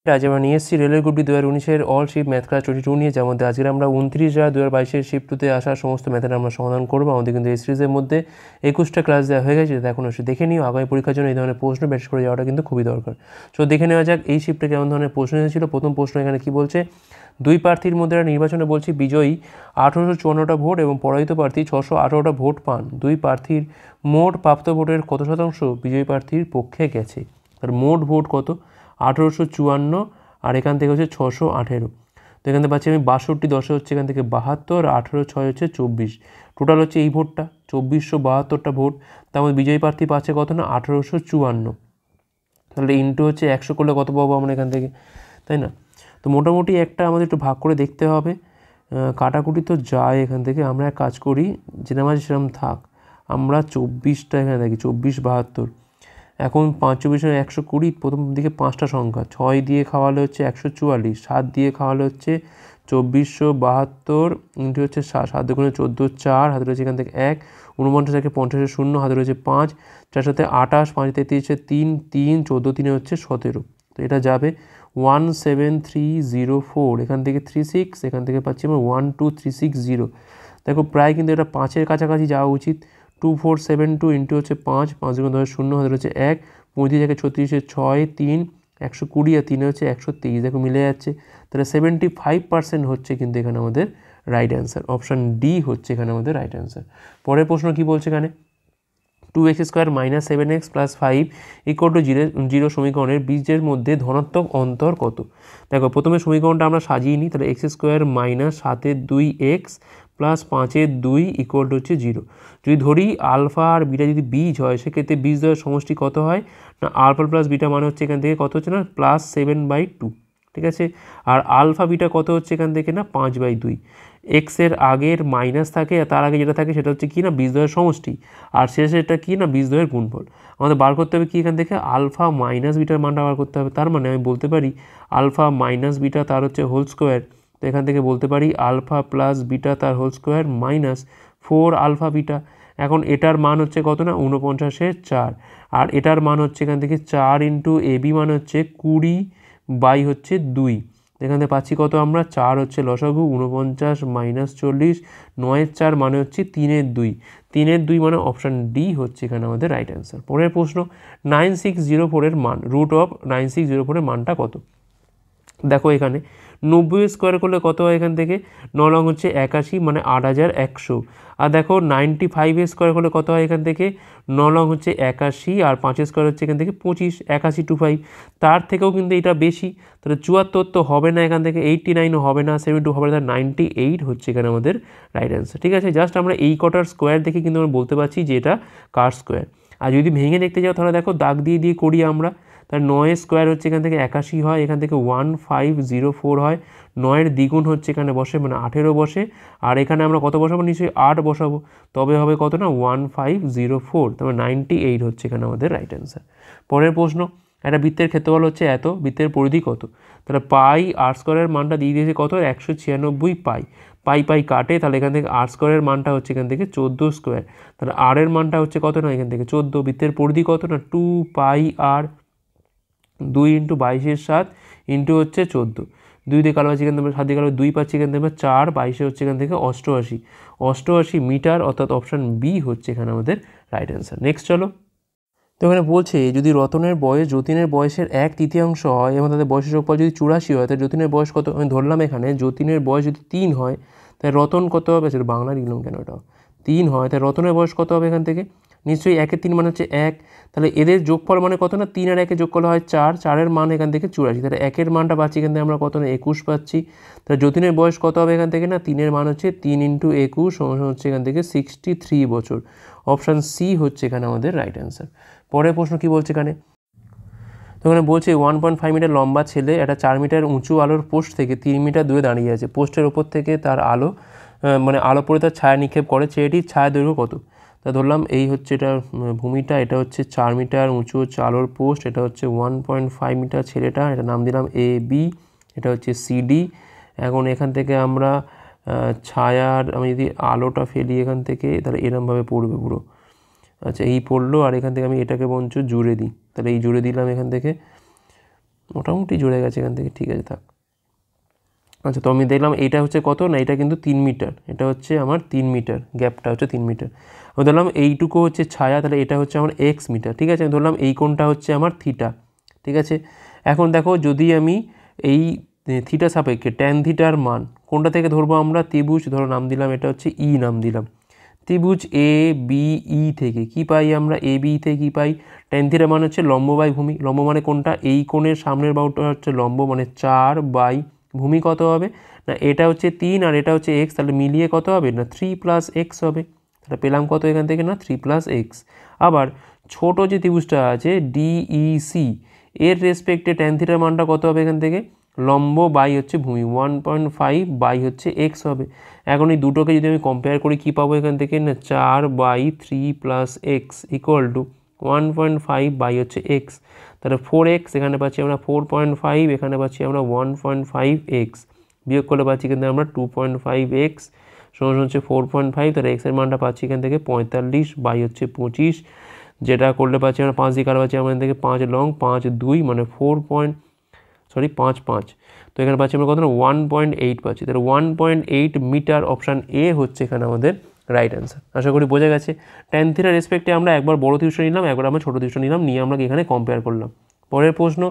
আজ আমরা নিয়ে এসেছি রেলওয়ে গ্রুপ ডি 2019-এর অল শিফট ম্যাথ ক্লাস 22 নিয়ে, যার মধ্যে আজকে আমরা 29/2022 শিফট 2-তে আসা সমস্ত ম্যাথের আমরা সমাধান করবো। আমাদের কিন্তু এই সিরিজের মধ্যে 21টা ক্লাস দেওয়া হয়ে গেছে, এখন অবশ্যই দেখে নিও। আগামী পরীক্ষার জন্য এই ধরনের প্রশ্ন ব্যাচ করে যাওয়াটা কিন্তু খুবই দরকার। সো দেখে নেওয়া যাক এই শিফটে কেমন ধরনের প্রশ্ন এসেছিল। প্রথম প্রশ্ন এখানে কি বলছে, দুই প্রার্থীর মধ্যে নির্বাচনে বলছি বিজয়ী 1854টা ভোট এবং পরাজিত প্রার্থী 618টা ভোট পান। দুই প্রার্থীর মোট প্রাপ্ত ভোটের কত শতাংশ বিজয়ী প্রার্থীর পক্ষে গেছে? তার মোট ভোট কত? 1854, আর এখান থেকে হচ্ছে 618। তো এখান থেকে পাচ্ছি আমি 62, 10 হচ্ছে এখান থেকে 72, 18, 6 হচ্ছে 24। টোটাল হচ্ছে এই ভোটটা 2472টা ভোট। তার মধ্যে বিজয়ী প্রার্থী পাচ্ছে কত না 1854। তাহলে ইন্টু হচ্ছে 100 করলে কত পাবো আমরা এখান থেকে, তাই না? তো মোটামুটি একটা আমাদের একটু ভাগ করে দেখতে হবে। কাটাকুটি তো যায় এখান থেকে, আমরা এক কাজ করি, যেরকম আছে সেরকম থাক। আমরা 24টা এখানে দেখি, 24, 72। এখন 5 × 120, প্রথম দিকে 5টা সংখ্যা, 6 দিয়ে খাওয়ালে হচ্ছে 144, 7 দিয়ে খাওয়ালে হচ্ছে 2472 ইন্টু হচ্ছে 7 দুগুণে 14, 4 হাতে রয়েছে এখান থেকে 1, 49 থেকে 50 0 হাতে রয়েছে 5, 4 সাথে 28, 5 33 3, 3 14 3 হচ্ছে 17। তো এটা যাবে 17304, এখান থেকে 36, এখান থেকে পাচ্ছি আমরা 12360। দেখো প্রায় কিন্তু এটা 5-এর কাছাকাছি যাওয়া উচিত। 2472 ইন্টু হচ্ছে 5, 5 দুগুণ 10 0 হাতে রয়েছে 1, 35 থেকে 36, 6, 3, 120 আর 3 হচ্ছে 123। দেখো মিলে যাচ্ছে। তাহলে 75% হচ্ছে কিন্তু এখানে আমাদের রাইট অ্যান্সার। অপশান ডি হচ্ছে এখানে আমাদের রাইট অ্যান্সার। পরের প্রশ্ন কি বলছে এখানে, 2x² - 7x + 5 = 0 সমীকরণের বীজের মধ্যে ধনাত্মক অন্তর কত? দেখো প্রথমে সমীকরণটা আমরা সাজিয়ে নিই। তাহলে x² - 7-এর 2x + 5-এর 2 = হচ্ছে 0। যদি ধরি আলফা আর বিটা যদি বীজ হয়, সেক্ষেত্রে বীজদ্বয়ের সমষ্টি কত হয় না, আলফা প্লাস বিটা মানে হচ্ছে এখান থেকে কত হচ্ছে না +7/2, ঠিক আছে। আর আলফা বিটা কত হচ্ছে এখান থেকে না 5/2। এক্সের আগের মাইনাস থাকে, আর তার আগে যেটা থাকে সেটা হচ্ছে কি না বীজদ্বয়ের সমষ্টি, আর শেষেরটা কি না বীজদ্বয়ের গুণফল। আমাদের বার করতে হবে কি এখান থেকে আলফা মাইনাস বিটার মানটা বার করতে হবে। তার মানে আমি বলতে পারি আলফা মাইনাস বিটা তার হচ্ছে হোল স্কোয়ার। তো এখান থেকে বলতে পারি আলফা প্লাস বিটা তার whole square minus 4 alpha beta. এখন এটার মান হচ্ছে কত না 49-এর 4, আর এটার মান হচ্ছে এখান থেকে 4 ইন্টু এবি মান হচ্ছে 20 হচ্ছে 2। এখান থেকে পাচ্ছি কত আমরা 4 হচ্ছে লসাগু, 49 - 40, 9-এর 4 মানে হচ্ছে 3-এর 2। 3-এর 2 মানে অপশান ডি হচ্ছে এখানে আমাদের রাইট অ্যান্সার। পরের প্রশ্ন, 9604-এর মান, √9604-এর মানটা কত? দেখো এখানে 90 স্কোয়ার করলে কত হয়, এখান থেকে 9 লং হচ্ছে 81 মানে 8100। আর দেখো 95 স্কোয়ার করলে কত হয়, এখান থেকে 9 লং হচ্ছে 81 আর 5 স্কোয়ার হচ্ছে এখান থেকে 25, 8125। তার থেকেও কিন্তু এটা বেশি। তাহলে 74 তো হবে না, এখান থেকে 89ও হবে না, 72 হবে না, 98 হচ্ছে এখানে আমাদের রাইট অ্যান্সার। ঠিক আছে, জাস্ট আমরা এই কটার স্কোয়ার দেখে কিন্তু আমরা বলতে পারছি যে এটা কার স্কোয়ার। আর যদি ভেঙে দেখতে যাও তাহলে দেখো দাগ দিয়ে দিয়ে করি আমরা। তার 9 স্কোয়ার হচ্ছে এখান থেকে 81 হয়, এখান থেকে 1504 হয়, 9-এর দ্বিগুণ হচ্ছে এখানে বসে মানে 18 বসে, আর এখানে আমরা কত বসাবো, নিশ্চয়ই 8 বসাবো, তবে হবে কত না 1504। তবে 98 হচ্ছে এখানে আমাদের রাইট অ্যান্সার। পরের প্রশ্ন, একটা বৃত্তের ক্ষেত্রফল হচ্ছে এত, বৃত্তের পরিধি কত? তাহলে পাই আর স্কোয়ারের মানটা দিয়ে দিয়েছে কত 196 পাই, পাই পাই কাটে, তাহলে এখান থেকে আর স্কোয়ারের মানটা হচ্ছে এখান থেকে 14 স্কোয়ার। তাহলে আর এর মানটা হচ্ছে কত না এখান থেকে 14, বৃত্তের পরিধি কত না 2 পাই আর, 2 ইন্টু 22-এর 7 ইন্টু হচ্ছে 14, 2 দিয়ে কালো পাচ্ছি এখান থেকে 7 দিয়ে কালো 2 পাচ্ছি এখান থেকে 4, 22 হচ্ছে এখান থেকে 88 মিটার, অর্থাৎ অপশান বি হচ্ছে এখানে আমাদের রাইট অ্যান্সার। নেক্সট চলো। তো এখানে বলছে যদি রতনের বয়স যতীনের বয়সের 1/3 হয় এবং তাদের বয়সের যোগফল যদি 84 হয়, তাহলে যতীনের বয়স কত? আমি ধরলাম এখানে যতীনের বয়স যদি 3 হয়, তাহলে রতন কত হবে? সেটা বাংলা লিখলাম কেন, এটা 3 হয়, তাহলে রতনের বয়স কত হবে এখান থেকে? নিশ্চয়ই 1-এর 3 মানে হচ্ছে 1, তাহলে এদের যোগফল মানে কত না 3 আর 1-এর যোগফল হয় 4, 4-এর মান এখান থেকে 84, তাহলে 1-এর মানটা পাচ্ছি এখান থেকে আমরা কত না 21 পাচ্ছি। তাহলে যতীনের বয়স কত হবে এখান থেকে না 3-এর মান হচ্ছে 3 ইন্টু 21 সমান হচ্ছে এখান থেকে 63 বছর। অপশান সি হচ্ছে এখানে আমাদের রাইট অ্যান্সার। পরের প্রশ্ন কি বলছে এখানে, তো এখানে বলছে 1.5 মিটার লম্বা ছেলে একটা 4 মিটার উঁচু আলোর পোস্ট থেকে 3 মিটার দূরে দাঁড়িয়ে আছে। পোস্টের ওপর থেকে তার আলো মানে আলো পড়ে তার ছায়া নিক্ষেপ করে, ছেলেটির ছায়া দৈর্ঘ্য কত? তা ধরলাম এই হচ্ছে এটা ভূমিটা, এটা হচ্ছে 4 মিটার উঁচু হচ্ছে আলোর পোস্ট, এটা হচ্ছে 1.5 মিটার ছেলেটা, এটা নাম দিলাম এ বি, এটা হচ্ছে সিডি। এখন এখান থেকে আমরা ছায়ার, আমি যদি আলোটা ফেলি এখান থেকে, তাহলে এরমভাবে পড়বে পুরো। আচ্ছা এই পড়লো, আর এখান থেকে আমি এটাকে বঞ্চ জুড়ে দিই, তাহলে এই জুড়ে দিলাম এখান থেকে। মোটামুটি জুড়ে গেছে এখান থেকে, ঠিক আছে থাক। আচ্ছা, তো আমি দেখলাম এইটা হচ্ছে কত না, এটা কিন্তু 3 মিটার, এটা হচ্ছে আমার 3 মিটার, গ্যাপটা হচ্ছে 3 মিটার। আমি ধরলাম এইটুকু হচ্ছে ছায়া, তাহলে এটা হচ্ছে আমার এক্স মিটার, ঠিক আছে। আমি ধরলাম এই কোণটা হচ্ছে আমার থিটা, ঠিক আছে। এখন দেখো যদি আমি এই থিটা সাপেক্ষে ট্যান থিটার মান কোনটা থেকে ধরবো আমরা, ত্রিভুজ ধরো নাম দিলাম এটা হচ্ছে ই নাম দিলাম, ত্রিভুজ এ বি ই থেকে কি পাই আমরা, এ বি থেকে কী পাই, ট্যান থিটা মানে হচ্ছে লম্ব বাই ভূমি, লম্ব মানে কোনটা, এই কোণের সামনের বাহুটা হচ্ছে লম্ব, মানে 4 বাই ভূমি কত হবে না, এটা হচ্ছে 3 আর এটা হচ্ছে এক্স, তাহলে মিলিয়ে কত হবে না 3 প্লাস এক্স হবে। তাহলে পেলাম কত এখান থেকে না 3 প্লাস এক্স। আবার ছোট যে ত্রিভুজটা আছে ডিইসি এর রেসপেক্টে ট্যান থিটার মানটা কত হবে এখান থেকে, লম্ব বাই হচ্ছে ভূমি 1.5 বাই হচ্ছে এক্স হবে। এখন এই দুটোকে যদি আমি কম্পেয়ার করি কী পাবো এখান থেকে না, 4 by 3 plus x equal to 1.5 by হচ্ছে এক্স, তাহলে 4x, এখানে পাচ্ছি আমরা 4.5, এখানে পাচ্ছি আমরা 1.5x, বিয়োগ করলে পাচ্ছি কিন্তু আমরা 2.5x সমান হচ্ছে 4.5, তাহলে এক্সের মানটা পাচ্ছি এখান থেকে 45 বাই হচ্ছে 25, যেটা করলে পাচ্ছি আমরা 5 দিয়ে কাটা পাচ্ছি আমাদের থেকে 5 লং 5 2 মানে 5 5, তো এখানে পাচ্ছি আমরা কত না 1.8 পাচ্ছি, তাহলে 1.8 মিটার, অপশান এ হচ্ছে এখানে আমাদের রাইট অ্যান্সার। আশা করি বোঝা গেছে। ট্যান থিটার রেসপেক্টে আমরা একবার বড় ত্রিভুজটা নিলাম, একবার আমরা ছোটো ত্রিভুজটা নিলাম, নিয়ে আমরা এখানে কম্পেয়ার করলাম। পরের প্রশ্ন,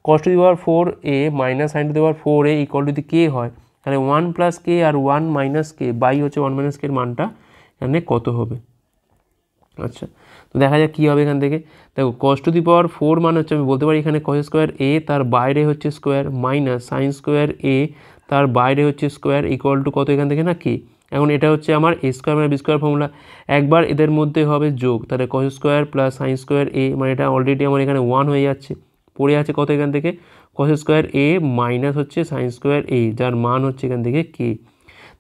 cos to the power 4a minus sin to the power 4a equal to K হয়, তাহলে 1 প্লাস কে আর 1 মাইনাস কে বাই হচ্ছে 1 মাইনাস কে এর মানটা এখানে কত হবে। আচ্ছা, তো দেখা যাক কী হবে এখান থেকে। দেখো cos টু দি পাওয়ার 4 মানে হচ্ছে আমি বলতে পারি এখানে cos স্কোয়ার এ তার বাইরে হচ্ছে স্কোয়ার মাইনাস সাইন স্কোয়ার এ তার বাইরে হচ্ছে স্কোয়ার ইকুয়াল টু কত এখান থেকে না কে। এখন এটা হচ্ছে আমার এ স্কোয়ার মানে বি স্কোয়ার ফর্মুলা, একবার এদের মধ্যে হবে যোগ, তাহলে cos square plus sine square A, মানে এটা অলরেডি আমার এখানে 1 হয়ে যাচ্ছে, পড়ে আছে কত এখান থেকে cos স্কোয়ার এ মাইনাস হচ্ছে সাইন স্কোয়ার এ, যার মান হচ্ছে এখান থেকে কে।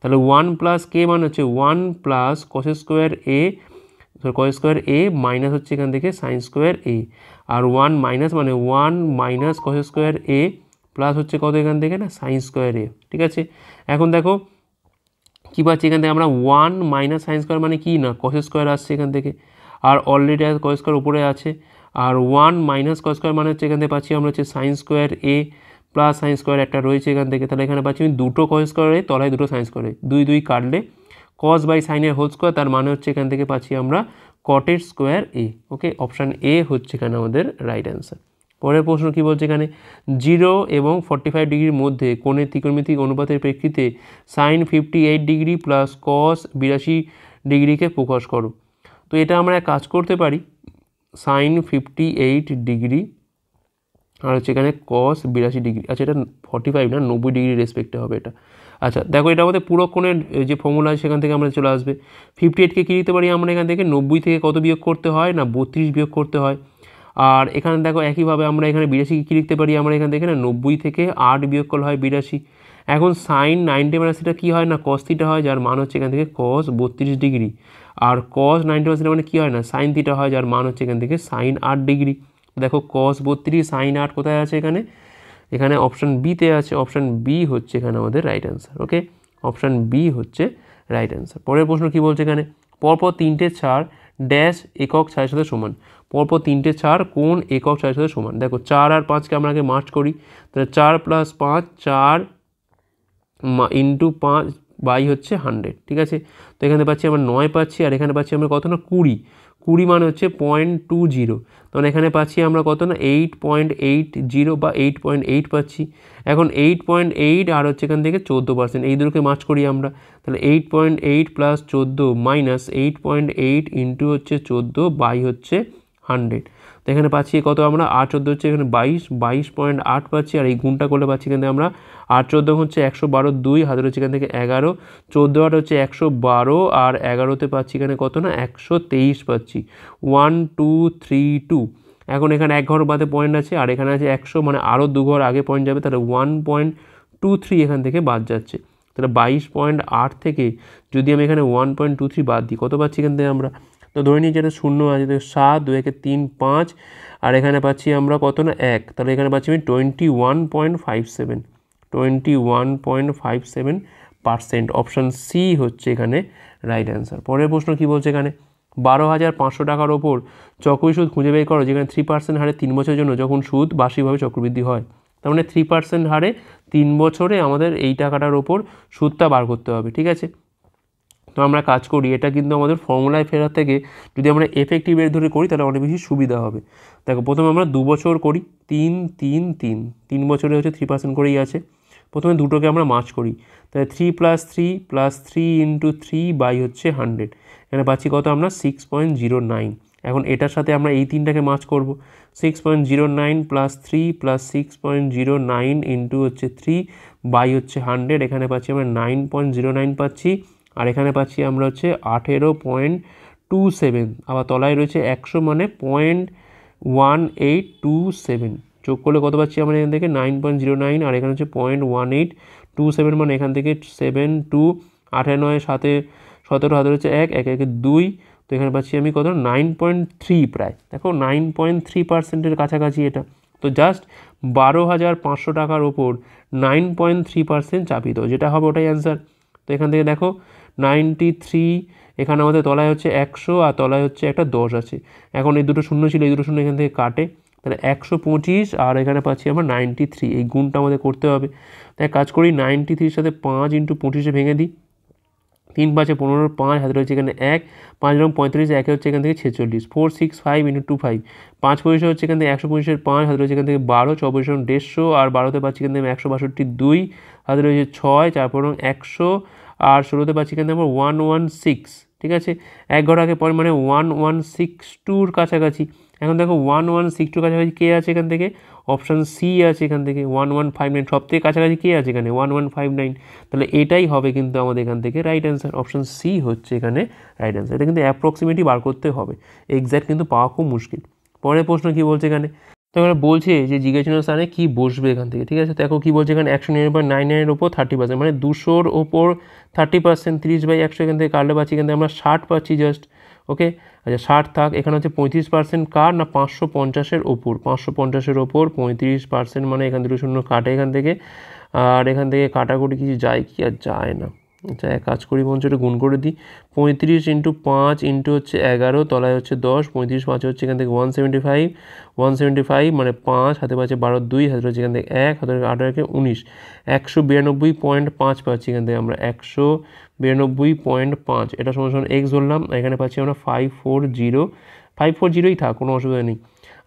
তাহলে 1 প্লাস কে মানে হচ্ছে 1 প্লাস cos স্কোয়ার এ, cos স্কোয়ার এ মাইনাস হচ্ছে এখান থেকে সাইন স্কোয়ার এ, আর 1 মাইনাস মানে 1 মাইনাস cos স্কোয়ার এ প্লাস হচ্ছে কত এখান থেকে না সাইন স্কোয়ার এ, ঠিক আছে। এখন দেখো কী পাচ্ছি এখান থেকে আমরা 1 মাইনাস সাইন স্কোয়ার মানে কি না cos স্কোয়ার আসছে এখান থেকে, আর অলরেডি cos স্কোয়ার উপরে আছে, আর 1 মাইনাস cos স্কোয়ার মানে হচ্ছে এখান থেকে পাচ্ছি আমরা হচ্ছে সাইন স্কোয়ার এ প্লাস সাইন স্কোয়ার একটা রয়েছে এখান থেকে, তাহলে এখানে পাচ্ছি আমি দুটো cos স্কোয়ার এ, তলায় দুটো সাইন স্কোয়ার এ, 2 2 কাটলে cos বাই সাইনের হোল স্কোয়ার, তার মানে হচ্ছে এখান থেকে পাচ্ছি আমরা কটের square A. Okay, option A হচ্ছে এখানে আমাদের রাইট অ্যান্সার। পরের প্রশ্ন কী বলছে এখানে, 0 এবং 45 ডিগ্রির মধ্যে কোণের ত্রিকোণমিতিক অনুপাতের প্রেক্ষিতে সাইন 58 ডিগ্রি প্লাস কস 82 ডিগ্রিকে প্রকাশ করো। তো এটা আমরা এক কাজ করতে পারি, সাইন 58 ডিগ্রি আর হচ্ছে এখানে কস 82 ডিগ্রি, আচ্ছা এটা 45 না 90 ডিগ্রি রেসপেক্টে হবে এটা। আচ্ছা দেখো এটা আমাদের পুরো কোণের যে ফর্মুলা আছে সেখান থেকে আমরা চলে আসবে, 58কে কী লিখতে পারি আমরা এখান থেকে 90 থেকে কত বিয়োগ করতে হয় না 32 বিয়োগ করতে হয়, আর এখানে দেখো একইভাবে আমরা এখানে 82 কী লিখতে পারি আমরা এখান থেকে না 90 থেকে 8 বিয়োগ করলে হয় 82। এখন সাইন 90 মাইনাস থিটা কী হয় না কস থিটা হয়, যার মান হচ্ছে এখান থেকে কস 32 ডিগ্রি, আর কস 90 মাইনাস থিটা মানে কী হয় না সাইন থিটা হয়, যার মান হচ্ছে এখান থেকে সাইন 8 ডিগ্রি। দেখো কস 32 সাইন 8 কোথায় আছে এখানে, এখানে অপশান বিতে আছে, অপশান বি হচ্ছে এখানে আমাদের রাইট অ্যান্সার। ওকে, অপশান বি হচ্ছে রাইট অ্যান্সার। পরের প্রশ্ন কী বলছে এখানে, পরপর 3টে ছাড় ড্যাশ একক ছাড়ের সাথে সমান, পরপর 3টে ছাড় কোন একক ছাড়ের সাথে সমান। দেখো 4 আর 5কে আমরা আগে মার্চ করি, তাহলে 4 প্লাস 5 4 ইন্টু 5 বাই হচ্ছে 100, ঠিক আছে। তো এখানে পাচ্ছি আমরা 9 পাচ্ছি, আর এখানে পাচ্ছি আমরা কত না 20 মানে হচ্ছে 0.20, তখন এখানে পাচ্ছি আমরা কত না 8.80 বা 8.8 পাচ্ছি। এখন 8.8 আর হচ্ছে এখান থেকে 14%, এই দুটোকে মার্চ করি আমরা, তাহলে 8.8 প্লাস 14 মাইনাস 8.8 ইন্টু হচ্ছে 14 বাই হচ্ছে 100, তো এখানে পাচ্ছি কত আমরা 8 14 হচ্ছে এখানে 22.8 পাচ্ছি, আর এই গুণটা করলে পাচ্ছি এখান থেকে আমরা 8 14 হচ্ছে 112, 2 হাতের হচ্ছে এখান থেকে 11, 14 8 হচ্ছে 112, আর 11তে পাচ্ছি এখানে কত না 123 পাচ্ছি, 1 2 3 2। এখন এখানে এক ঘর বাদে পয়েন্ট আছে, আর এখানে আছে 100, মানে আরও 2 ঘর আগে পয়েন্ট যাবে, তাহলে 1.23 এখান থেকে বাদ যাচ্ছে, তাহলে 22.8 থেকে যদি আমি এখানে 1.23 বাদ দিই কত পাচ্ছি এখান থেকে আমরা, তো ধরে নিই যেটা শূন্য আছে, 7 2 একে 3 5, আর এখানে পাচ্ছি আমরা কত না 1, তাহলে এখানে পাচ্ছি আমি 21.57, অপশান সি হচ্ছে এখানে রাইট অ্যান্সার। পরের প্রশ্ন কী বলছে এখানে, 12,500 টাকার ওপর চক্রবৃদ্ধি সুদ খুঁজে বের করো যেখানে 3% হারে 3 বছরের জন্য যখন সুদ বার্ষিকভাবে চক্রবৃদ্ধি হয়। তার মানে 3% হারে 3 বছরে আমাদের এই টাকাটার ওপর সুদটা বার করতে হবে, ঠিক আছে। তো আমরা কাজ করি, এটা কিন্তু আমাদের ফর্মুলায় ফেরার থেকে যদি আমরা এফেক্টিভ রেট ধরে করি তাহলে অনেক বেশি সুবিধা হবে। দেখো প্রথমে আমরা 2 বছর করি, 3 3 3 3 বছরে হচ্ছে 3% করেই আছে। প্রথমে দুটোকে আমরা মার্জ করি, তাহলে 3 + 3 ইন্টু 3 বাই হচ্ছে 100, এখানে পাচ্ছি কত আমরা 6.09। এখন এটার সাথে আমরা এই তিনটাকে মার্জ করব, 6.09 + 3 + 6.09 ইন্টু হচ্ছে 3 বাই হচ্ছে 100, এখানে পাচ্ছি আমরা 9.09 পাচ্ছি, আর এখানে পাচ্ছি আমরা হচ্ছে 18.27, আবার তলায় রয়েছে 100 মানে 0.1827, যোগ করলে কত পাচ্ছি আমরা এখান থেকে 9.09, আর এখানে হচ্ছে 0.1827 মানে এখান থেকে 7 2 8 9 7 17 হাতে হচ্ছে 1 1 1 2, তো এখানে পাচ্ছি আমি কত 9.3, প্রায় দেখো 9.3%-এর কাছাকাছি এটা। তো জাস্ট 12,500 টাকার ওপর 9.3% চাপিত, যেটা হবে ওটাই অ্যান্সার। তো এখান থেকে দেখো 93, এখানে আমাদের তলায় হচ্ছে 100 আর তলায় হচ্ছে একটা 10 আছে। এখন এই দুটো শূন্য ছিল, এই দুটো শূন্য এখান থেকে কাটে, তাহলে 125 আর এখানে পাচ্ছি আমরা 93, এই গুণটা আমাদের করতে হবে। তাই কাজ করি 93-র সাথে 5 ইন্টু 25 ভেঙে দিই, 3 5 15, 5 হাতে রয়েছে এখানে 1, 5 রকম 35, একে হচ্ছে এখান থেকে 46, 4 6 5 ইন্টু 2 5, 5 পয়সা হচ্ছে এখান থেকে 125-এর 5, হাতে রয়েছে এখান থেকে 12, 6 পয়সা 150, আর 12তে পাচ্ছি এখান থেকে 162, 2 হাতে রয়েছে 6, 4 পনেরো 100, আর 16তে পাচ্ছি এখান থেকে আমরা 116, ঠিক আছে। এক ঘর আগে পরে মানে 1162-র কাছাকাছি। এখন দেখো 1162-র কাছাকাছি কে আছে এখান থেকে, অপশান সি আছে এখান থেকে 1159, সব থেকে কাছাকাছি কে আছে এখানে 1159, তাহলে এটাই হবে কিন্তু আমাদের এখান থেকে রাইট অ্যান্সার, অপশান সি হচ্ছে এখানে রাইট অ্যান্সার। এটা কিন্তু অ্যাপ্রক্সিমেটলি বার করতে হবে, এক্স্যাক্ট কিন্তু পাওয়া খুব মুশকিল। পরের প্রশ্ন কি বলছে এখানে, তো এখানে বলছে যে জিজ্ঞাসা স্থানে কী বসবে এখান থেকে, ঠিক আছে। দেখো কী বলছে এখানে 199-এর ওপর 30%, মানে 200-র ওপর 30%, 30/100 এখান থেকে কাটলে পাচ্ছি এখান থেকে আমরা 60 পাচ্ছি জাস্ট, ওকে। আচ্ছা 60 থাক, এখানে হচ্ছে 35% কার না 550-এর ওপর, 550-এর ওপর 35%, মানে এখান থেকে শূন্য কাটে এখান থেকে, আর এখান থেকে কাটাকুটি কিছু যায় কি, আর যায় না। আচ্ছা এক কাজ করি বলছে এটা গুণ করে দিই, 35 ইন্টু 5 ইন্টু হচ্ছে 11, তলায় হচ্ছে 10, 35 5 হচ্ছে এখান থেকে 175 মানে 5, হাতে পাচ্ছে 12 2, হাতে হচ্ছে এখান থেকে 1, হাতে 8 19, 192.5 পাচ্ছি এখান থেকে আমরা 192.5, এটা সমান এক্স ধরলাম, এখানে পাচ্ছি আমরা 540 থাক, কোনো অসুবিধা নেই।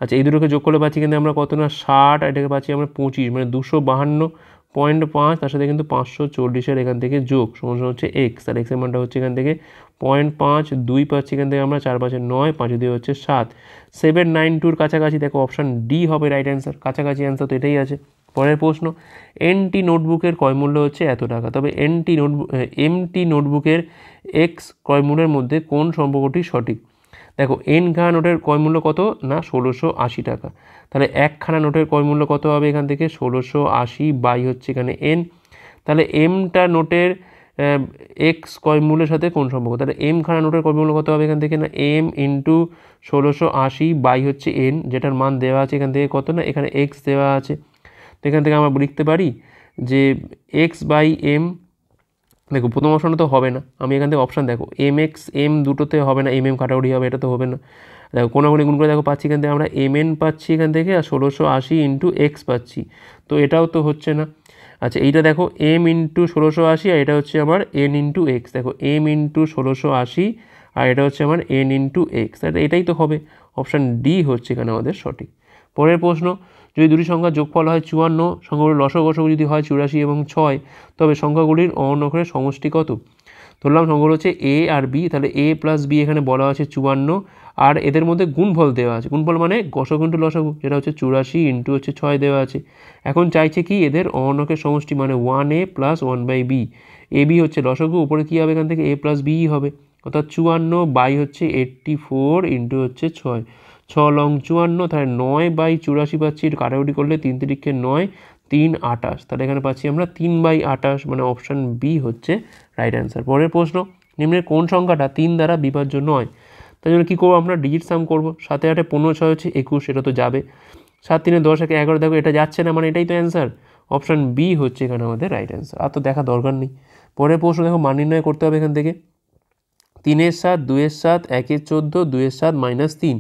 আচ্ছা এই দুটোকে যোগ করলে পাচ্ছি কিন্তু আমরা কত না 60, এটাকে পাচ্ছি আমরা 25, মানে 252.5, তার সাথে কিন্তু 540-এর এখান থেকে যোগ সমান হচ্ছে এক্স, আর এক্সের মানটা হচ্ছে এখান থেকে 0.52 পাচ্ছি এখান থেকে আমরা, 4 5 9, 5 2 হচ্ছে 7, 792-র কাছাকাছি। দেখো অপশান ডি হবে রাইট অ্যান্সার, কাছাকাছি অ্যান্সার তো এটাই আছে। পরের প্রশ্ন, এনটি নোটবুকের ক্রয় মূল্য হচ্ছে এত টাকা, তবে এমটি নোটবুকের এক্স ক্রয় মূল্যের মধ্যে কোন সম্পর্কটি সঠিক। দেখো এন খানা নোটের ক্রয় মূল্য কত না 1680 টাকা, তাহলে একখানা নোটের ক্রয় মূল্য কত হবে এখান থেকে 1680 বাই হচ্ছে এখানে এন, তাহলে এমটা নোটের এক্স ক্রয় মূল্যের সাথে কোন সম্পর্ক, তাহলে এম খানা নোটের ক্রয় মূল্য কত হবে এখান থেকে না এম ইন্টু 1680 বাই হচ্ছে এন, যেটার মান দেওয়া আছে এখান থেকে কত না এখানে এক্স দেওয়া আছে, তো এখান থেকে আমরা লিখতে পারি যে এক্স বাই এম। দেখো প্রথম অপশানটা তো হবে না, আমি এখান থেকে অপশান দেখো এম এক্স এম দুটোতে হবে না, এম কাটাকুটি হবে, এটা তো হবে না। দেখো কোনাকুনি গুণ করে দেখো পাচ্ছি এখান থেকে আমরা এম এন পাচ্ছি এখান থেকে, আর 1680 ইন্টু এক্স পাচ্ছি, তো এটাও তো হচ্ছে না। আচ্ছা এইটা দেখো এম ইন্টু 1680, আর এটা হচ্ছে আমার এন ইন্টু এক্স, দেখো এম ইন্টু 1680 আর এটা হচ্ছে আমার এন ইন্টু এক্স, এটাই তো হবে, অপশান ডি হচ্ছে এখানে আমাদের সঠিক। পরের প্রশ্ন, যদি দুটি সংখ্যার যোগফল হয় 54, সংখ্যাগুলির লসাগু যদি হয় 84 এবং 6, তবে সংখ্যাগুলির অনক্ষরের সমষ্টি কত। ধরলাম সংখ্যাগুলো হচ্ছে এ আর বি, তাহলে এ প্লাস বি এখানে বলা আছে 54, আর এদের মধ্যে গুণফল দেওয়া আছে, গুণফল মানে গসাগু ইন্টু লসাগু, যেটা হচ্ছে 84 ইন্টু হচ্ছে 6 দেওয়া আছে। এখন চাইছে কি এদের অনকের সমষ্টি, মানে 1a plus 1/b, A B হচ্ছে লসাগু, উপরে কী হবে এখান থেকে এ প্লাস বি হবে, অর্থাৎ 54 বাই হচ্ছে 84 ইন্টু হচ্ছে 6, 6 লং 54, তাহলে 9/84 পাচ্ছি, কাটাকুটি করলে 3 3 9, 3 28, তাহলে এখানে পাচ্ছি আমরা 3/28, মানে অপশান বি হচ্ছে রাইট অ্যান্সার। পরের প্রশ্ন, নিম্নের কোন সংখ্যাটা 3 দ্বারা বিভাজ্য নয়, তাই জন্য কী করবো আমরা ডিজিট সাম করবো, 7 8 15 6 হচ্ছে 21, এটা তো যাবে, 7 3 10 1 11, দেখো এটা যাচ্ছে না, মানে এটাই তো অ্যান্সার, অপশান বি হচ্ছে এখানে আমাদের রাইট অ্যান্সার, আর তো দেখা দরকার নেই। পরের প্রশ্ন দেখো মান নির্ণয় করতে হবে এখান থেকে, 3 এর 7, 2 এর 7, 1 এর 14, 2 এর 7 -3,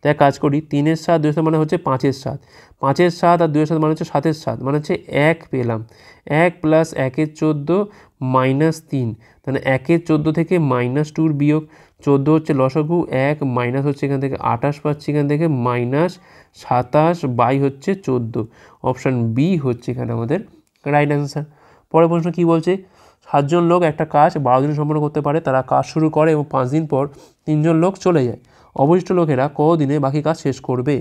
তাই কাজ করি 3-এর 7 2-এর 7 মানে হচ্ছে 5-এর 7, 5-এর 7 আর 2-এর 7 মানে হচ্ছে 7-এর 7 মানে হচ্ছে 1 পেলাম, 1 প্লাস 1-এর 14 মাইনাস 3, তাহলে 1-এর 14 থেকে মাইনাস 2 বিয়োগ 14 হচ্ছে লসাগু 1 মাইনাস হচ্ছে এখান থেকে 28 পাচ্ছি এখান থেকে মাইনাস 27 বাই হচ্ছে 14, অপশান বি হচ্ছে এখানে আমাদের রাইট অ্যান্সার। পরের প্রশ্ন কী বলছে, 7 জন লোক একটা কাজ 12 দিনে সম্পন্ন করতে পারে, তারা কাজ শুরু করে এবং 5 দিন পর 3 জন লোক চলে যায়, অবশিষ্ট লোকেরা কদিনে বাকি কাজ শেষ করবে?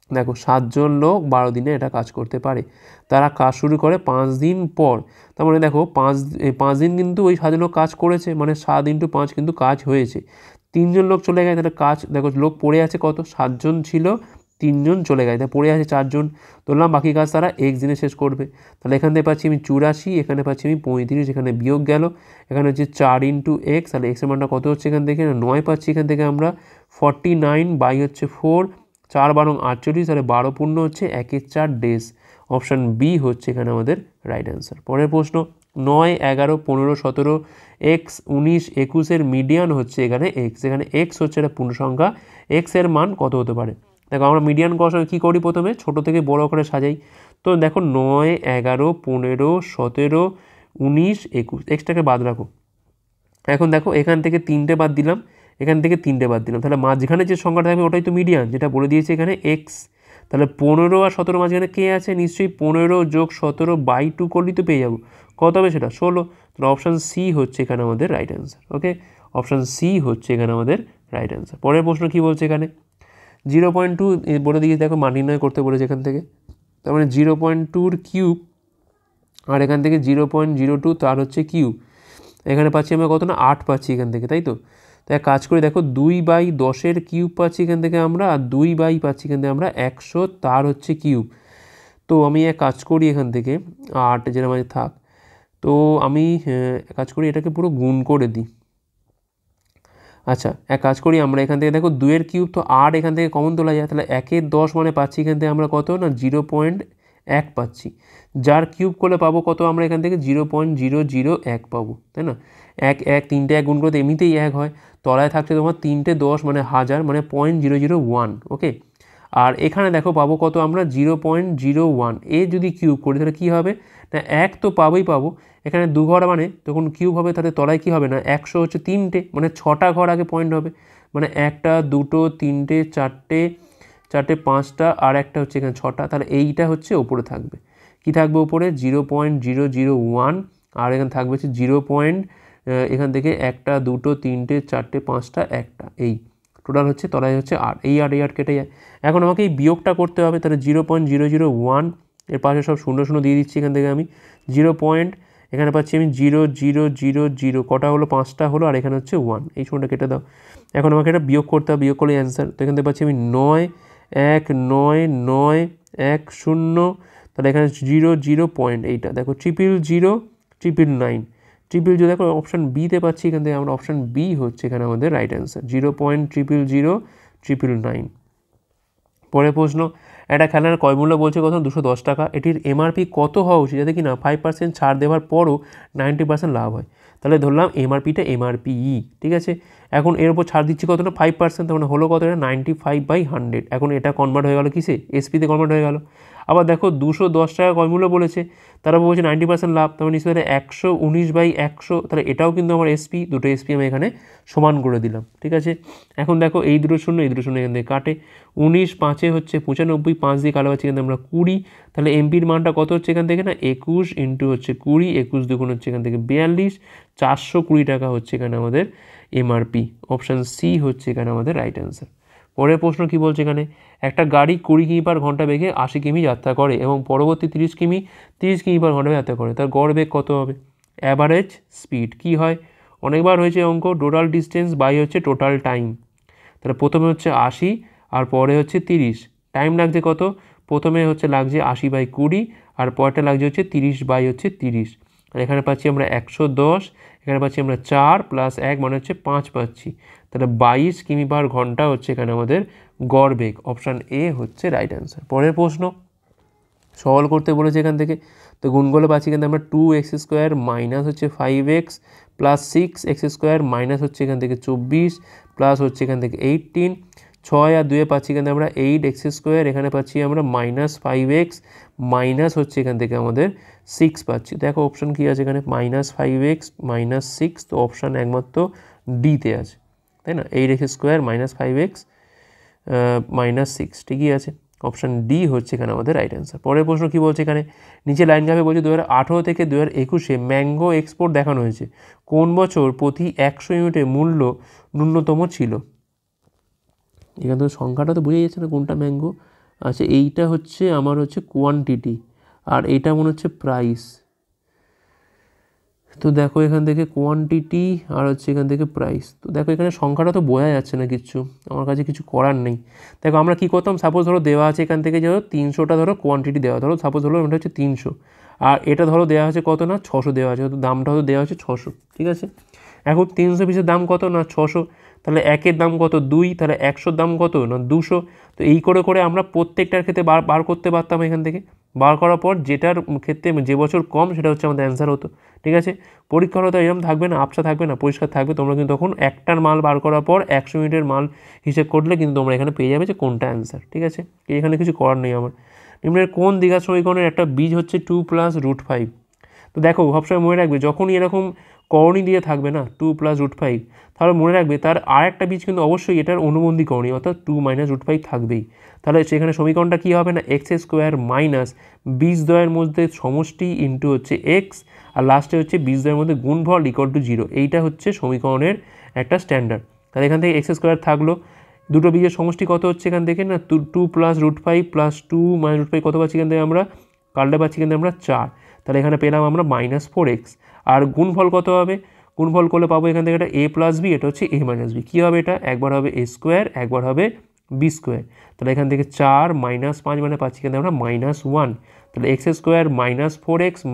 দেখো 7 জন লোক 12 দিনে এটা কাজ করতে পারে, তারা কাজ শুরু করে 5 দিন পর, তার মানে দেখো 5 দিন কিন্তু ওই 7 লোক কাজ করেছে, মানে 7 × 5 কিন্তু কাজ হয়েছে। 3 জন লোক চলে গেছে, তাহলে কাজ দেখো লোক পড়ে আছে কত, 7 জন ছিল 3 জন চলে গেছে, তাই পড়ে আছে 4 জন, ধরলাম বাকি কাজ তারা x দিনে শেষ করবে। তাহলে এখান থেকে পাচ্ছি আমি 84, এখানে পাচ্ছি আমি 35, এখানে বিয়োগ গেল, এখানে হচ্ছে 4 × x, তাহলে x এর মানটা কত হচ্ছে এখান থেকে 9 পাচ্ছি, এখান থেকে আমরা 49 বাই হচ্ছে 4, 4 × 12 = 48, তাহলে 12 পূর্ণ হচ্ছে 1-এর 4 ডেজ, অপশান বি হচ্ছে এখানে আমাদের রাইট অ্যান্সার। পরের প্রশ্ন 9, 11, 15, 17, x, 19, 21-এর মিডিয়ান হচ্ছে এখানে x, এখানে x হচ্ছে এটা পূর্ণ সংখ্যা, x এর মান কত হতে পারে? দেখো আমরা মিডিয়ান করার সময় কী করি, প্রথমে ছোটো থেকে বড় করে সাজাই, তো দেখো 9, 11, 15, 17, 19, 21, এক্সটাকে বাদ রাখো। এখন দেখো এখান থেকে 3টে বাদ দিলাম, এখান থেকে 3টে বাদ দিলাম, তাহলে মাঝখানে যে সংখ্যাটা থাকবে ওটাই তো মিডিয়ান, যেটা বলে দিয়েছে এখানে x, তাহলে 15 আর 17 মাঝখানে কে আছে, নিশ্চয়ই 15 যোগ 17 বাই 2 করলেই তো পেয়ে যাবো, কত হবে সেটা 16, তাহলে অপশান সি হচ্ছে এখানে আমাদের রাইট অ্যান্সার। ওকে, অপশান সি হচ্ছে এখানে আমাদের রাইট অ্যান্সার। পরের প্রশ্ন কী বলছে এখানে, 0.2 বলে দিয়েছে, দেখো মান নির্ণয় করতে বলেছে এখান থেকে, তার মানে 0.2-র কিউব আর এখান থেকে 0.02 তার হচ্ছে কিউব, এখানে পাচ্ছি আমরা কত না 8 পাচ্ছি এখান থেকে, তাই তো, তাই কাজ করে দেখো 2/10-এর কিউব পাচ্ছি এখান থেকে আমরা, আর 2 পাচ্ছি এখান থেকে আমরা 100 তার হচ্ছে কিউব। তো আমি এক কাজ করি এখান থেকে 8 যেটা মাঝে থাক, তো আমি কাজ করি এটাকে পুরো গুণ করে দিই। আচ্ছা এক কাজ করি আমরা এখান থেকে দেখো 2-এর কিউব তো 8 এখান থেকে কমন তোলা যায়, তাহলে 1-এর 10 মানে পাচ্ছি এখান থেকে আমরা কত না 0.1 পাচ্ছি, যার কিউব করলে পাবো কত আমরা এখান থেকে 0.001 পাবো, তাই না, 3টে 1 গুণ করতে এমনিতেই 1 হয়, তলায় থাকছে তোমার 3টে 10 মানে 1000 মানে 0.001। ওকে, আর এখানে দেখো পাবো কত আমরা 0.01, এ যদি কিউব করি তাহলে কী হবে না 1 তো পাবো, এখানে 2 ঘর মানে তখন কিউব হবে, তাহলে তলায় কী হবে না 100 হচ্ছে 3টে, মানে 6টা ঘর আগে পয়েন্ট হবে, মানে 1টা 2টো 3টে 4টে 5টা আর একটা হচ্ছে এখানে 6টা, তাহলে এইটা হচ্ছে ওপরে থাকবে, কি থাকবে ওপরে 0.001, আর এখানে থাকবে হচ্ছে এখান থেকে 1টা 2টো 3টে 4টে 5টা 1টা, এই টোটাল হচ্ছে তলায় হচ্ছে 8, এই 8 কেটে যায়। এখন আমাকে এই বিয়োগটা করতে হবে, তাহলে 0.001 এর পাশে সব 0 দিয়ে দিচ্ছি এখান থেকে আমি, এখানে পাচ্ছি আমি 0.000 কটা হলো 5টা হলো, আর এখানে হচ্ছে 1, এই শূন্যটা কেটে দাও। এখন আমাকে এটা বিয়োগ করতে হবে, বিয়োগ করলে অ্যান্সার, তো এখান থেকে পাচ্ছি আমি 9, 1, 9, 9, 1, 0, তাহলে এখানে 0 পয়েন্ট, এইটা দেখো 000 999, দেখো অপশান বিতে পাচ্ছি এখান থেকে আমরা, অপশান বি হচ্ছে এখানে আমাদের রাইট অ্যান্সার, 0.000 999। পরের প্রশ্ন, একটা খেলার ক্রয় মূল্য বলছে কত 210 টাকা, এটির এমআরপি কত হওয়া উচিত যাতে কি না 5% ছাড় দেওয়ার পরও 90% লাভ হয়, তাহলে ধরলাম এমআরপিটা এমআরপিই, ঠিক আছে, এখন এর উপর ছাড় দিচ্ছি কত না 5%, তখন হলো কত না 95/100, এখন এটা কনভার্ট হয়ে গেল কিসে এসপিতে কনভার্ট হয়ে গেল। আবার দেখো 210 টাকা ক্রয় মূল্য বলেছে, তারা বলছে 90% লাভ, তার মানে নিশ্চয়ই 119/100, তাহলে এটাও কিন্তু আমার এসপি, দুটো এসপি আমি এখানে সমান করে দিলাম, ঠিক আছে। এখন দেখো এই দুটো শূন্য এখান থেকে কাটে, 19 5-এ হচ্ছে 95, 5 দিয়ে কালো পাচ্ছি এখান থেকে আমরা 20, তাহলে এমপির মানটা কত হচ্ছে এখান থেকে না 21 ইন্টু হচ্ছে 20, 21 দুগুণ হচ্ছে এখান থেকে 42, 420 টাকা হচ্ছে এখানে আমাদের এমআরপি, অপশান সি হচ্ছে এখানে আমাদের রাইট অ্যান্সার। পরের প্রশ্ন কি বলছে এখানে, একটা গাড়ি 20 কিমি/ঘন্টা বেগে 80 কিমি যাত্রা করে এবং পরবর্তী 30 কিমি/ঘন্টা যাত্রা করে, তার গড় বেগ কত হবে? অ্যাভারেজ স্পিড কি হয়, অনেকবার হয়েছে অঙ্ক, টোটাল ডিস্টেন্স বাই হচ্ছে টোটাল টাইম, তাহলে প্রথমে হচ্ছে 80 আর পরে হচ্ছে 30, টাইম লাগছে কত, প্রথমে হচ্ছে লাগছে 80/20 আর পরেরটা লাগছে হচ্ছে 30/30, আর এখানে পাচ্ছি আমরা 110, এখানে পাচ্ছি আমরা 4 + 1 মানে হচ্ছে 5 পাচ্ছি, তাহলে 22 কিমি/ঘন্টা হচ্ছে এখানে আমাদের গড় বেগ, অপশান এ হচ্ছে রাইট অ্যান্সার। পরের প্রশ্ন, সরল করতে বলেছে এখান থেকে, তো গুণগুলো পাচ্ছি এখান থেকে আমরা 2x² মাইনাস হচ্ছে 5x প্লাস 6x² মাইনাস হচ্ছে এখান থেকে 24 প্লাস হচ্ছে এখান থেকে 18, 6 আর 2 পাচ্ছি এখানে আমরা 8x², এখানে পাচ্ছি আমরা -5x মাইনাস হচ্ছে এখান থেকে আমাদের 6 পাচ্ছি। দেখো অপশান কী আছে এখানে, -5x -6, তো অপশান একমাত্র ডিতে আছে, তাই না? 8x² -5x -6, ঠিকই আছে, অপশান ডি হচ্ছে এখানে আমাদের রাইট অ্যান্সার। পরের প্রশ্ন কী বলছে এখানে, নিচে লাইন গ্রাফে বলছে 2018 থেকে 2021-এ ম্যাঙ্গো এক্সপোর্ট দেখানো হয়েছে, কোন বছর প্রতি 100 ইউনিটের মূল্য ন্যূনতম ছিল? এখানে তো সংখ্যাটা তো বোঝা যাচ্ছে না কোনটা ম্যাঙ্গো। আচ্ছা, এইটা হচ্ছে আমার হচ্ছে কোয়ান্টিটি, আর এইটা মনে হচ্ছে প্রাইস। তো দেখো এখান থেকে কোয়ান্টিটি আর হচ্ছে এখান থেকে প্রাইস। তো দেখো এখানে সংখ্যাটা তো বোঝা যাচ্ছে না কিচ্ছু, আমার কাছে কিছু করার নেই। দেখো আমরা কী করতাম, সাপোজ ধরো দেওয়া আছে এখান থেকে ধরো 300টা ধরো কোয়ান্টিটি দেওয়া, ধরো সাপোজ ধরো এটা হচ্ছে 300, আর এটা ধরো দেওয়া আছে কত না 600 দেওয়া আছে, তো দামটা হয়তো দেওয়া হচ্ছে 600, ঠিক আছে। এখন 300 পিসের দাম কত না 600, তাহলে একের দাম কত 2, তাহলে 100-র দাম কত না 200। তো এই করে করে আমরা প্রত্যেকটার ক্ষেত্রে বার করতে পারতাম, এখান থেকে বার করার পর যেটার ক্ষেত্রে যে বছর কম সেটা হচ্ছে আমাদের অ্যান্সার হতো, ঠিক আছে। পরীক্ষার হয়তো এরকম থাকবে না, আবসা থাকবে না, পরিষ্কার থাকবে। তোমরা কিন্তু তখন একটার মাল বার করার পর 100 ইউনিটের মাল হিসেব করলে কিন্তু তোমরা এখানে পেয়ে যাবে যে কোনটা অ্যান্সার, ঠিক আছে। এখানে কিছু করার নেই আমার। নিম্নের কোন দ্বিঘাত সমীকরণের একটা বীজ হচ্ছে 2 + √5? তো দেখো সবসময় মনে রাখবে, যখনই এরকম করণী দিয়ে থাকবে না 2 + √5, তাহলে মনে রাখবে তার আর একটা বীজ কিন্তু অবশ্যই এটার অনুবন্ধী করণী, অর্থাৎ 2 - √5 থাকবেই। তাহলে সেখানে সমীকরণটা কী হবে না, x² মাইনাস বীজদ্বয়ের মধ্যে সমষ্টি ইন্টু হচ্ছে x, আর লাস্টে হচ্ছে বীজদ্বয়ের মধ্যে গুণফল = 0। এইটা হচ্ছে সমীকরণের একটা স্ট্যান্ডার্ড। তাহলে এখান থেকে x² থাকলো, দুটো বীজের সমষ্টি কত হচ্ছে এখান থেকে না 2 + √5 + 2 - √5 কত পাচ্ছি এখান থেকে আমরা, কালটা পাচ্ছি কিন্তু আমরা 4, তাহলে এখানে পেলাম আমরা -4x। আর গুণফল কত হবে, গুণফল করলে পাবো এখান থেকে এটা a + b, এটা হচ্ছে a - b। কী হবে এটা, একবার হবে a², একবার হবে b²। তাহলে এখান থেকে 4 - 5 মানে পাচ্ছি কিন্তু আমরা -1, তাহলে x² - 4x -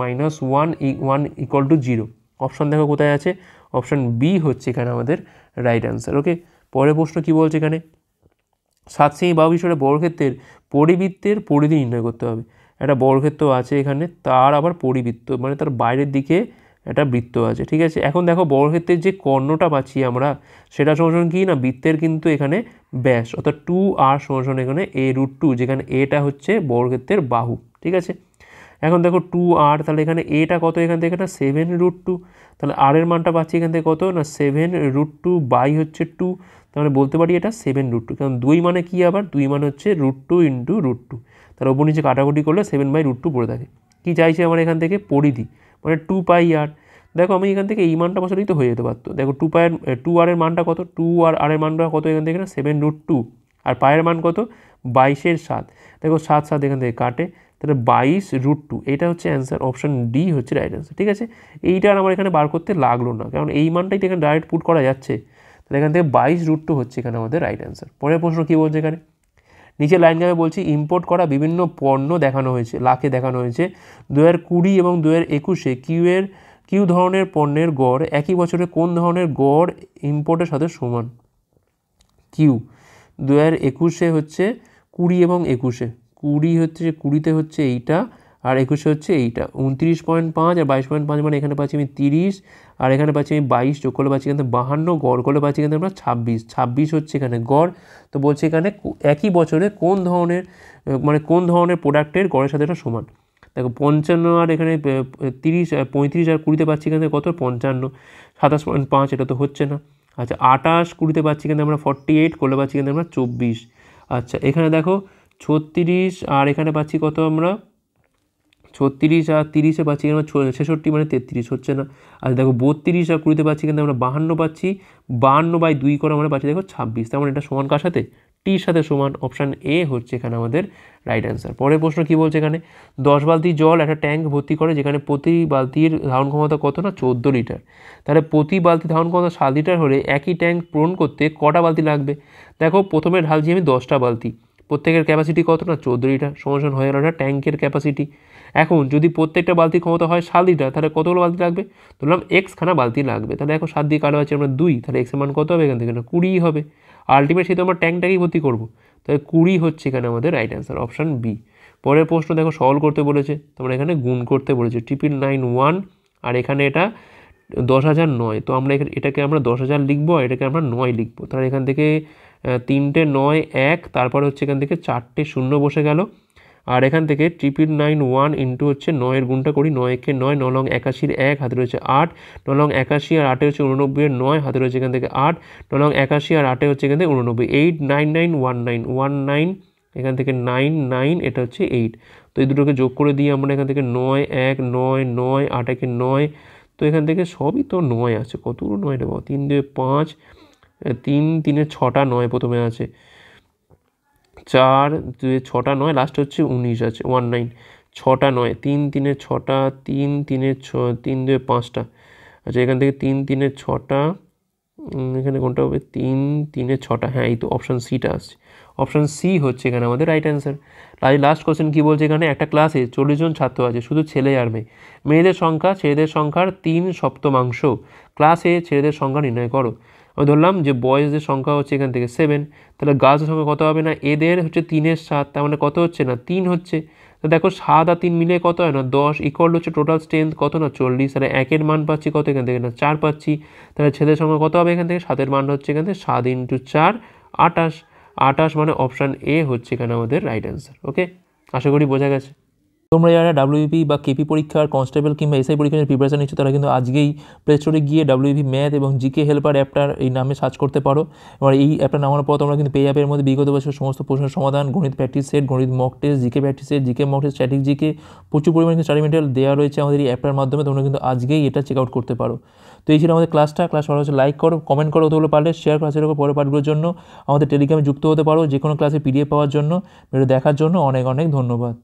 1 = 0। অপশান দেখো কোথায় আছে, অপশান বি হচ্ছে এখানে আমাদের রাইট অ্যান্সার। ওকে, পরের প্রশ্ন কী বলছে এখানে, 7 সেমি বাহু বিশিষ্ট বর্গক্ষেত্রের পরিবৃত্তের পরিধি নির্ণয় করতে হবে। একটা বর্গক্ষেত্র আছে এখানে, তার আবার পরিবৃত্ত মানে তার বাইরের দিকে একটা বৃত্ত আছে, ঠিক আছে। এখন দেখো বর্গক্ষেত্রের যে কর্ণটা পাচ্ছি আমরা, সেটা সমান কি না বৃত্তের কিন্তু এখানে ব্যাস, অর্থাৎ 2r সমান এখানে a√2, যেখানে এটা হচ্ছে বর্গক্ষেত্রের বাহু, ঠিক আছে। এখন দেখো 2r, তাহলে এখানে এটা কত এখান থেকে না 7√2, তাহলে r এর মানটা পাচ্ছি এখান থেকে কত না 7√2 বাই হচ্ছে 2, তাহলে বলতে পারি এটা 7√2, কারণ 2 মানে কি, আবার 2 মানে হচ্ছে √2 × √2, তাহলে ওপর নিচে কাটাকুটি করলে 7/√2 পড়ে থাকে। কী চাইছে আমার এখান থেকে, পরিধি, মানে 2πr। দেখো আমি এখান থেকে এই মানটা বসালেই তো হয়ে যেতে পারতো। দেখো 2r এর মানটা কত, 2 আর r এর মানটা কত এখান থেকে না 7√2, আর পায়ের মান কত 22/7। দেখো 7 এখান থেকে কাটে, তাহলে 22√2, এটা হচ্ছে অ্যান্সার, অপশান ডি হচ্ছে রাইট অ্যান্সার, ঠিক আছে। এইটা আর আমার এখানে বার করতে লাগলো না, কারণ এই মানটাই তো এখানে ডাইরেক্ট পুট করা যাচ্ছে। তাহলে এখান থেকে 22√2 হচ্ছে এখানে আমাদের রাইট অ্যান্সার। পরের প্রশ্ন কী বলছে এখানে, নিচে লাইন গ্রাফে বলছি ইম্পোর্ট করা বিভিন্ন পণ্য দেখানো হয়েছে, লাখে দেখানো হয়েছে 2020 এবং 2021-এ কিউ ধরনের পণ্যের গড় একই বছরে কোন ধরনের গড় ইম্পোর্টের সাথে সমান? কিউ 2021-এ হচ্ছে 20 এবং 21-এ, 20 হচ্ছে 20-তে হচ্ছে এইটা, আর 21-এ হচ্ছে এইটা 29.5 আর 22.5, মানে এখানে পাচ্ছি আমি 30, আর এখানে পাচ্ছি আমি 22, যোগ করলে পাচ্ছি এখানে 52, গড় করলে পাচ্ছি এখানে আমরা 26 হচ্ছে এখানে গড়। তো বলছে এখানে একই বছরে কোন ধরনের মানে কোন ধরনের প্রোডাক্টের গড়ের সাথে এটা সমান। দেখো 55 আর এখানে 30, 35 আর 20-তে পাচ্ছি এখানে কত 55, 27.5, এটা তো হচ্ছে না। আচ্ছা 28, 20-তে পাচ্ছি কিন্তু আমরা 48, করলে পাচ্ছি কিন্তু আমরা 24। আচ্ছা এখানে দেখো 36, আর এখানে পাচ্ছি কত আমরা 36, আর 30-এ পাচ্ছি আমরা 66, মানে 33 হচ্ছে না। আচ্ছা দেখো 32 আর 20-তে পাচ্ছি কিন্তু আমরা 52 পাচ্ছি, 52/2 করে আমরা পাচ্ছি দেখো 26, তেমন এটা সমান কার সাথে, টির সাথে সমান, অপশান এ হচ্ছে এখানে আমাদের রাইট অ্যান্সার। পরের প্রশ্ন কী বলছে এখানে, 10 বালতি জল একটা ট্যাঙ্ক ভর্তি করে, যেখানে প্রতি বালতির ধারণ ক্ষমতা কত না 14 লিটার। তাহলে প্রতি বালতি ধারণ ক্ষমতা 7 লিটার হলে একই ট্যাঙ্ক পূরণ করতে কটা বালতি লাগবে? দেখো প্রথমে ঢালছি আমি 10টা বালতি, প্রত্যেকের ক্যাপাসিটি কত না 14 লিটার, সমান হয়ে গেল একটা ট্যাঙ্কের ক্যাপাসিটি। এখন যদি প্রত্যেকটা বালতির ক্ষমতা হয় 7 লিটার, তাহলে কতগুলো বালতি লাগবে, ধরলাম খানা বালতি লাগবে। তাহলে দেখো 7 দিয়ে কাটা আছে আমরা 2, তাহলে এর মান কত হবে এখান থেকে না 20 হবে। আলটিমেট সেই তো আমরা ট্যাঙ্কটাকেই ভর্তি করবো, তাহলে 20 হচ্ছে এখানে আমাদের রাইট অ্যান্সার, অপশান বি। পরের প্রশ্ন দেখো সলভ করতে বলেছে, তোমরা এখানে গুণ করতে বলেছে 999, আর এখানে এটা 10,000 নয়, তো আমরা এটাকে আমরা 10,000 লিখবো, আর এটাকে আমরা 9 লিখবো। তাহলে এখান থেকে 3টে 9 1, তারপর হচ্ছে এখান থেকে 4টে 0 বসে গেল। আর এখান থেকে 991 ইন্টু হচ্ছে 9-এর গুণটা করি, 9 9, 9 লং 81-র 1, হাতে রয়েছে 8, 9 লং 81 আর 8 হচ্ছে 89-এর 9, হাতে রয়েছে এখান থেকে 8, 9 লং 81 আর 8 হচ্ছে এখান থেকে 89, 89919 এখান থেকে 9 9, এটা হচ্ছে 8। তো এই দুটোকে যোগ করে দিয়ে আমরা এখান থেকে 9 1 9 9 8 1 9, তো এখান থেকে সবই তো 9 আছে, কতগুলো 9 দেবো, 3 2 5, 3 3 6টা 9 প্রথমে আছে, 4 2 6টা 9, লাস্ট হচ্ছে 19 আছে, 19, 6টা 9, 3 3 6টা, 3 3 3 2 5টা, আচ্ছা এখান থেকে 3 3 6টা, এখানে কোনটা হবে, 3 3 6টা, হ্যাঁ এই তো অপশান সিটা আসছে, অপশান সি হচ্ছে এখানে আমাদের রাইট অ্যান্সার। লাস্ট কোশ্চেন কী বলছে এখানে, একটা ক্লাসে 40 জন ছাত্র আছে, শুধু ছেলে আর মেয়ে, মেয়েদের সংখ্যা ছেলেদের সংখ্যার 3/7, ক্লাসে ছেলেদের সংখ্যা নির্ণয় করো। আমি ধরলাম যে বয়েজদের সংখ্যা হচ্ছে এখান থেকে 7, তাহলে গার্লসের সংখ্যা কত হবে না, এদের হচ্ছে 3-এর 7, তার মানে কত হচ্ছে না 3 হচ্ছে। তো দেখো 7 আর 3 মিলিয়ে কত হয় না 10, ইকুয়াল হচ্ছে টোটাল স্ট্রেংথ কত না 40, তাহলে 1-এর মান পাচ্ছি কত এখান থেকে না 4 পাচ্ছি, তাহলে ছেলেদের সংখ্যা কত হবে এখান থেকে, 7-এর মান হচ্ছে এখান থেকে 7 × 4 28, 28 মানে অপশান এ হচ্ছে এখানে আমাদের রাইট অ্যান্সার। ওকে, আশা করি বোঝা গেছে। তোমরা যারা ডাব্লিউপি বা কেপি পরীক্ষার, কনস্টেবল কিংবা এসআই পরীক্ষার প্রিপারেশন নিচ্ছ, তারা কিন্তু আজকেই প্লে স্টোরে গিয়ে ডাব্লিউপি ম্যাথ এবং জিকে হেল্পার অ্যাপটার এই নামে সার্চ করতে পারো। এবার এই অ্যাপটা নামানোর পর তোমরা কিন্তু পেয়ে যাবে এর মধ্যে বিগত বছর সমস্ত প্রশ্নের সমাধান, গণিত প্র্যাকটিস সেট, গণিত mock test, GK practice set, GK mock test, static GK, প্রচুর পরিমাণে স্টাডি মেটেরিয়াল দেওয়া রয়েছে আমাদের এই অ্যাপটার মাধ্যমে। তোমরা কিন্তু আজকেই এটা চেক আউট করতে পারো। তো এই ছিল আমাদের ক্লাস ভালো হচ্ছে লাইক করো, কমেন্ট করো, অতগুলো পারলে শেয়ার ক্লাসের উপর পরের পাঠগুলোর জন্য আমাদের টেলিগ্রামে যুক্ত হতে পারো যে কোনো ক্লাসে পিডিএফ পাওয়ার জন্য। ভিডিও দেখার জন্য অনেক অনেক ধন্যবাদ।